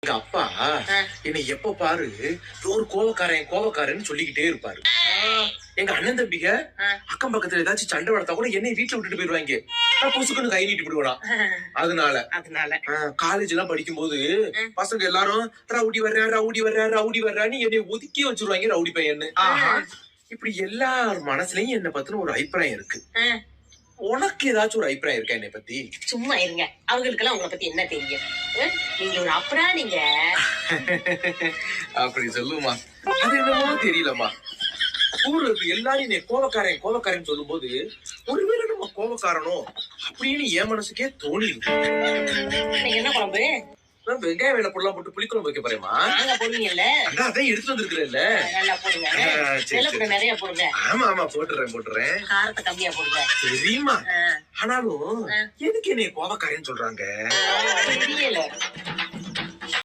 எங்க அப்பா என்னை எப்ப பாரு ஒரு கோவக்காரன்னு சொல்லிக்கிட்டே இருப்பாரு. எங்க அண்ணன் தம்பிங்க அக்கம் பக்கத்துல ஏதாச்சும் சண்டை வளர்த்தா கூட என்னை வீட்டுல விட்டுட்டு போயிருவாங்க. நான் பொசுக்குன்னு கை நீட்டி விடுவேன். அதனால காலேஜ் எல்லாம் படிக்கும் போது பசங்க எல்லாரும் ரவுடி வர்றான்னு என்னை ஒதுக்கி வச்சிருவாங்க, ரவுடி பையன்னு. இப்படி எல்லார் மனசுலயும் என்னை பத்தின ஒரு அபிப்பிராயம் இருக்கு. உனக்கு ஏதாச்சும் ஒரு அபிப்பிராயம் இருக்கா என்னை பத்தி? சும்மா இருங்க, அவங்களுக்கு எல்லாம் உங்களை பத்தி என்ன தெரியும்? நீங்க ஒரு அப்பரா நீங்க. அப்படி சொல்லுமா? அது என்னமோ தெரியலமா. ஊர்ல இருக்கு எல்லாரும் என்னை கோவக்காரன் சொல்லும் போது ஒருவேளை நம்ம கோவக்காரனோ அப்படின்னு என் மனசுக்கே தோணி இருக்கு. என்ன குழம்பு? வெங்காய வேலை பொருளாம் போட்டு புளிக்குழம்பு வைக்க போறேமா? போடுவீங்கல்ல, அதான் எடுத்து வந்திருக்கிறேன். நிறைய போடுங்க. ஆமா போட்டுறேன். காரத்தை கம்மியா போடுங்க. தெரியுமா? ஆனாலும் எதுக்கு என்னைய கோவக்காரன்னு சொல்றாங்க? தெரியல.